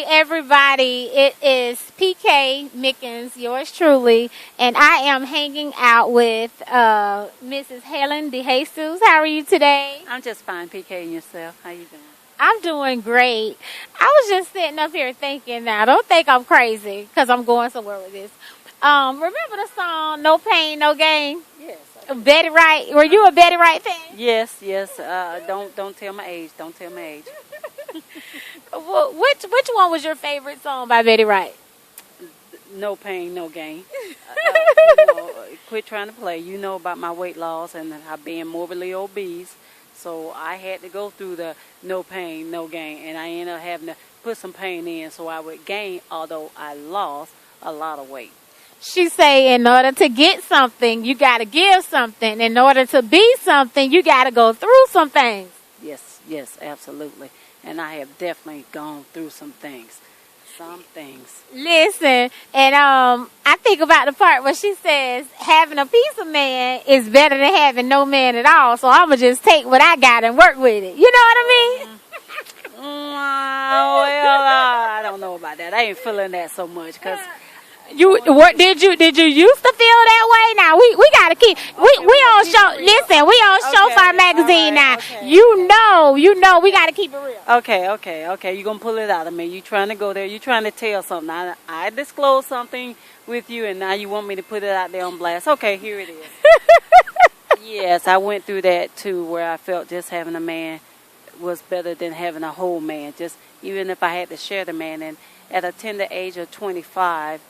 everybody. It is PK Mickens, yours truly, and I am hanging out with Mrs. Hellen De'Jesus. How are you today? I'm just fine, PK, and yourself. How you doing? I'm doing great. I was just sitting up here thinking now, don't think I'm crazy because I'm going somewhere with this. Remember the song "No Pain, No Gain"? Yes. Betty Wright. Were you a Betty Wright fan? Yes. Don't tell my age. Don't tell my age. Well, which one was your favorite song by Betty Wright? No pain, no gain. Quit trying to play. You know about my weight loss and how being morbidly obese. So I had to go through the no pain, no gain, and I ended up having to put some pain in so I would gain, although I lost a lot of weight. She say in order to get something, you got to give something. In order to be something, you got to go through some things. Yes, absolutely. And I have definitely gone through some things. Listen, and I think about the part where she says having a piece of man is better than having no man at all. So I'm going to just take what I got and work with it. You know what I mean? I don't know about that. I ain't feeling that so much because... Did you used to feel that way? Now we gotta keep we on show. Listen, we on Showfire magazine now. Okay. You know we gotta keep it real. Okay. You gonna pull it out of me? You trying to go there? You trying to tell something? I disclosed something with you, and now you want me to put it out there on blast? Okay, here it is. Yes, I went through that too, where I felt just having a man was better than having a whole man. Just even if I had to share the man, and at a tender age of 25.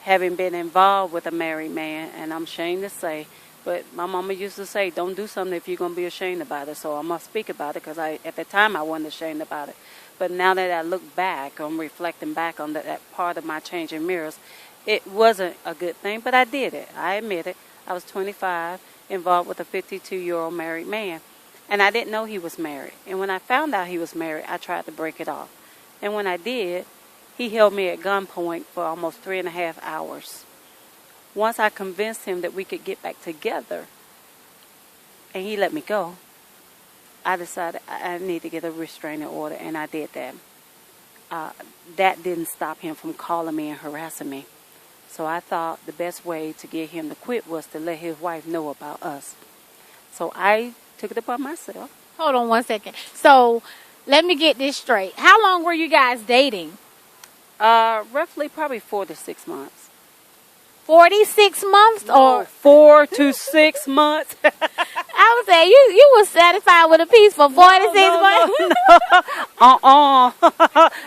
Having been involved with a married man, and I'm ashamed to say, but my mama used to say, don't do something if you're going to be ashamed about it. So I must speak about it because at the time I wasn't ashamed about it. But now that I look back, I'm reflecting back on that part of my changing mirrors, it wasn't a good thing, but I did it. I admit it. I was 25, involved with a 52-year-old married man, and I didn't know he was married. And when I found out he was married, I tried to break it off. And when I did, he held me at gunpoint for almost 3.5 hours. Once I convinced him that we could get back together, and he let me go, I decided I need to get a restraining order, and I did that. That didn't stop him from calling me and harassing me. So I thought the best way to get him to quit was to let his wife know about us. So I took it upon myself. Hold on one second. So let me get this straight. How long were you guys dating? Roughly probably 4 to 6 months. 46 months or 4 to 6 months? I would say you were satisfied with a piece for 46 months.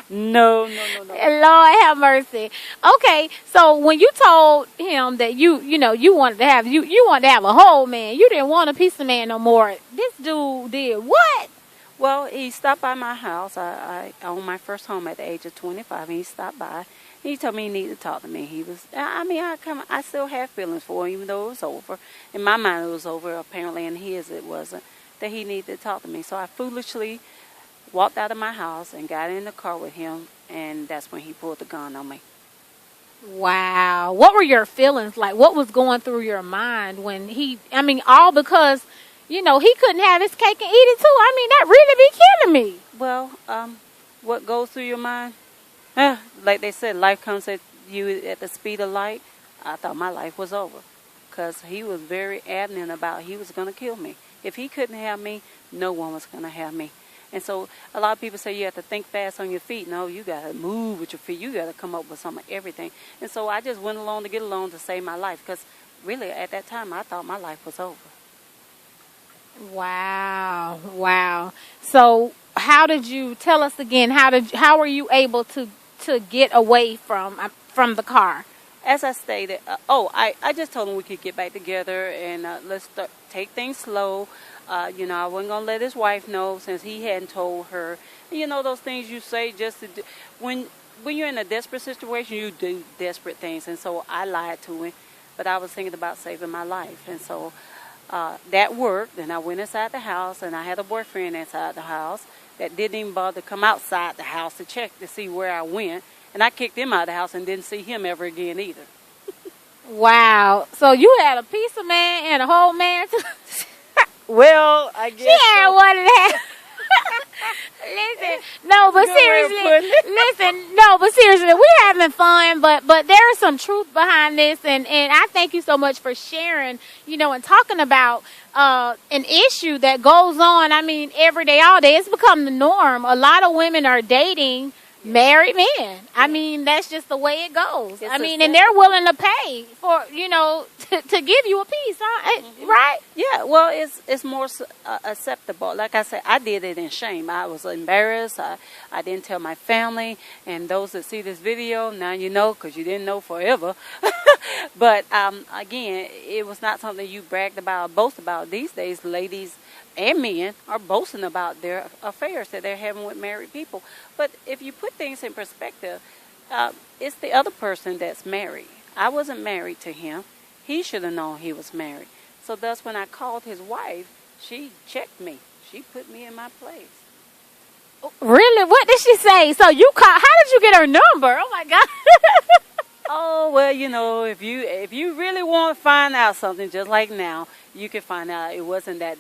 No. Lord have mercy. Okay, so when you told him that you wanted to have a whole man, you didn't want a piece of man no more. This dude did what? Well, he stopped by my house. I owned my first home at the age of 25, and he stopped by. He told me he needed to talk to me. I still have feelings for him, even though it was over. In my mind, it was over. Apparently, in his, it wasn't. That he needed to talk to me. So I foolishly walked out of my house and got in the car with him, and that's when he pulled the gun on me. Wow. What were your feelings like? What was going through your mind when all because... he couldn't have his cake and eat it too. I mean, that really be killing me. Well, what goes through your mind? Like they said, life comes at you at the speed of light. I thought my life was over because he was very adamant about he was going to kill me. If he couldn't have me, no one was going to have me. And so a lot of people say you have to think fast on your feet. No, you got to move with your feet. You got to come up with some of everything. And so I just went along to get along to save my life because really at that time I thought my life was over. Wow. So how did you tell us again? How were you able to get away from the car? As I stated, I just told him we could get back together and let's take things slow. I wasn't gonna let his wife know since he hadn't told her. Those things you say just to do. When you're in a desperate situation, you do desperate things, and so I lied to him. But I was thinking about saving my life, and so. That worked, and I went inside the house, and I had a boyfriend inside the house that didn't even bother to come outside the house to check to see where I went, and I kicked him out of the house and didn't see him ever again either. Wow. So you had a piece of man and a whole man too? Well, I guess she had one of that. Listen, no, but seriously, this, and I thank you so much for sharing, and talking about an issue that goes on. I mean, every day, all day. It's become the norm. A lot of women are dating married men. I mean, that's just the way it goes. I mean, and they're willing to pay for, to give you a piece, huh? Right? Yeah, well, it's more acceptable. Like I said, I did it in shame. I was embarrassed. I didn't tell my family. And those that see this video, now you know, because you didn't know forever. But, again, it was not something you bragged about, boast about. These days, ladies and men are boasting about their affairs that they're having with married people. But if you put things in perspective, it's the other person that's married. I wasn't married to him. He should have known he was married. So thus, when I called his wife, she checked me. She put me in my place. Really? What did she say? So you called? How did you get her number? Oh my God. Oh, well, if you really want to find out something, just like now, you can find out it wasn't that.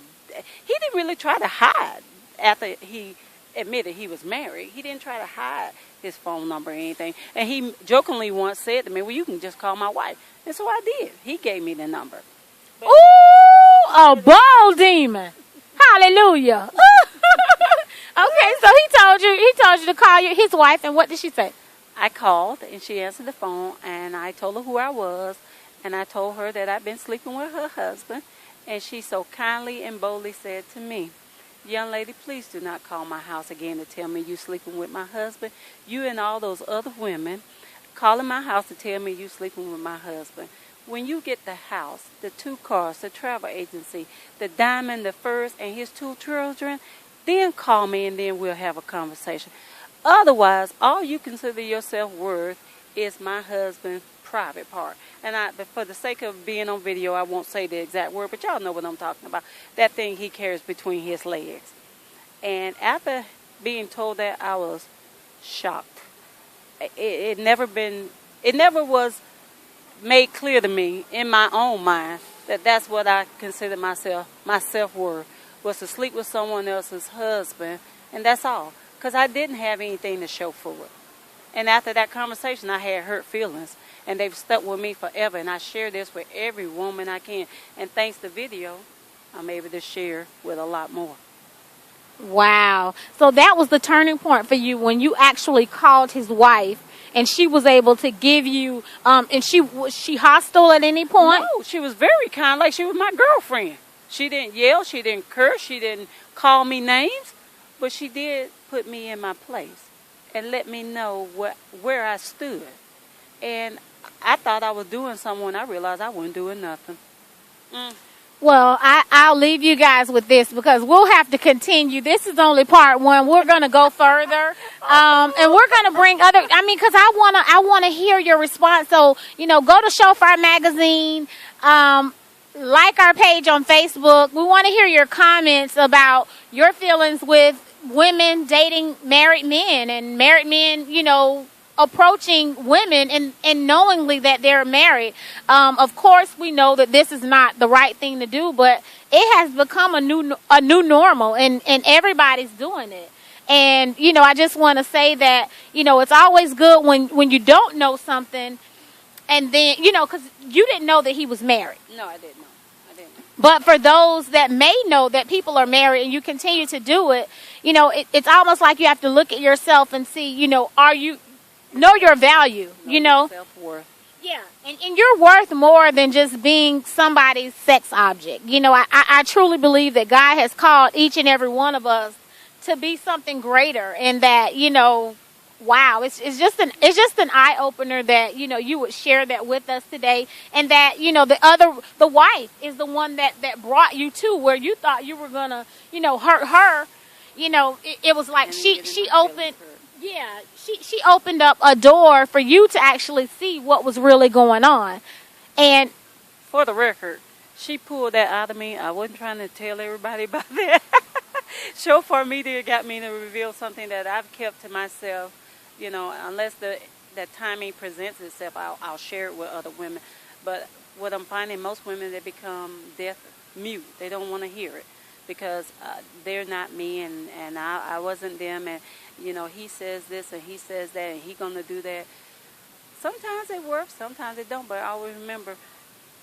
He didn't really try to hide after he admitted he was married. He didn't try to hide his phone number or anything. And he jokingly once said to me, well, you can just call my wife. And so I did. He gave me the number. But ooh, a bold demon. Hallelujah. Okay, so he told you to call his wife, and what did she say? I called, and she answered the phone, and I told her who I was, and I told her that I'd been sleeping with her husband. And she so kindly and boldly said to me, young lady, please do not call my house again to tell me you sleeping with my husband. You and all those other women calling my house to tell me you sleeping with my husband. When you get the house, the 2 cars, the travel agency, the diamond, the furs, and his 2 children, then call me and then we'll have a conversation. Otherwise, all you consider yourself worth is my husband's private part. And but for the sake of being on video, I won't say the exact word, but y'all know what I'm talking about. That thing he carries between his legs. And after being told that, I was shocked. It never was made clear to me in my own mind that that's what I consider my self-worth, was to sleep with someone else's husband, and that's all. Because I didn't have anything to show for it. And after that conversation, I had hurt feelings. And they've stuck with me forever. And I share this with every woman I can. And thanks to video, I'm able to share with a lot more. Wow. So that was the turning point for you when you actually called his wife. And she was able to give you, and was she hostile at any point? No, she was very kind, like she was my girlfriend. She didn't yell, she didn't curse, she didn't call me names. But she did put me in my place and let me know where I stood. And I thought I was doing something when I realized I wasn't doing nothing. Well, I'll leave you guys with this because we'll have to continue. This is only part 1. We're going to go further. And we're going to bring because I want to hear your response. So, go to Shofar Magazine, like our page on Facebook. We want to hear your comments about your feelings with women dating married men and married men, approaching women and knowingly that they're married. Of course, we know that this is not the right thing to do, but it has become a new normal, and everybody's doing it. And I just want to say that it's always good when you don't know something, and then because you didn't know that he was married. No, I didn't know. But for those that may know that people are married and you continue to do it, it's almost like you have to look at yourself and see, are you know your value, Self-worth. Yeah, and you're worth more than just being somebody's sex object. I truly believe that God has called each and every one of us to be something greater, and that, wow, it's just an eye opener that you would share that with us today, and that the wife is the one that brought you to where you thought you were gonna hurt her. It was like she opened. Yeah, she opened up a door for you to actually see what was really going on. And for the record, she pulled that out of me. I wasn't trying to tell everybody about that. Shofar Media got me to reveal something that I've kept to myself. Unless the timing presents itself, I'll share it with other women. But what I'm finding, most women, they become deaf mute. They don't want to hear it because they're not me, and I wasn't them, and he says this and he says that and he gonna do that. sometimes it works, sometimes it don't. But always remember,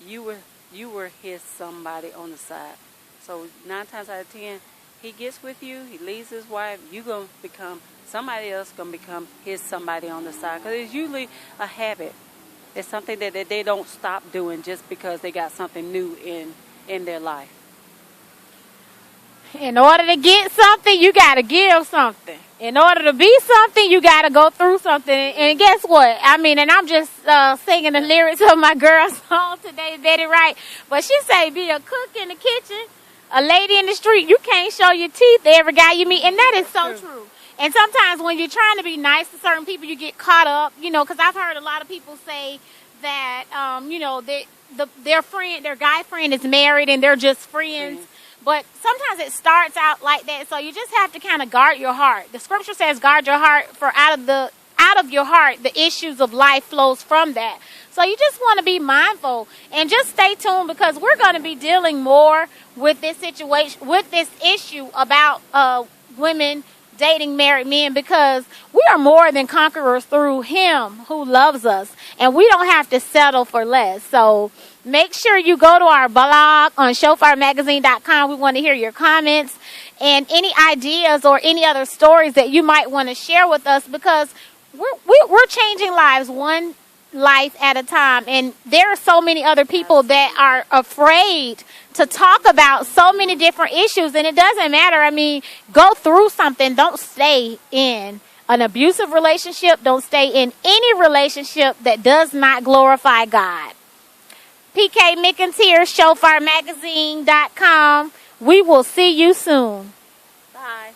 you were his somebody on the side. So 9 times out of 10, he gets with you, he leaves his wife, you gonna become somebody else, gonna become his somebody on the side. Because it's usually a habit. It's something that they don't stop doing just because they got something new in their life. In order to get something, you got to give something. In order to be something, you got to go through something. And guess what? I mean, and I'm just singing the lyrics of my girl's song today, Betty Wright. But she say, be a cook in the kitchen, a lady in the street. You can't show your teeth to every guy you meet. And that is so true. And sometimes when you're trying to be nice to certain people, you get caught up, you know, because I've heard a lot of people say that, you know, their friend, their guy friend is married and they're just friends. But sometimes it starts out like that, so you just have to kind of guard your heart. The scripture says, guard your heart, for out of your heart, the issues of life flows from that. So you just want to be mindful and just stay tuned, because we're going to be dealing more with this situation, with this issue about women dating married men, because we are more than conquerors through him who loves us, and we don't have to settle for less. So make sure you go to our blog on shofarmagazine.com. We want to hear your comments and any ideas or any other stories that you might want to share with us, because we're changing lives one life at a time. And there are so many other people that are afraid to talk about so many different issues. And it doesn't matter. I mean, go through something. Don't stay in an abusive relationship. Don't stay in any relationship that does not glorify God. PK Mickens here, shofarmagazine.com. We will see you soon. Bye.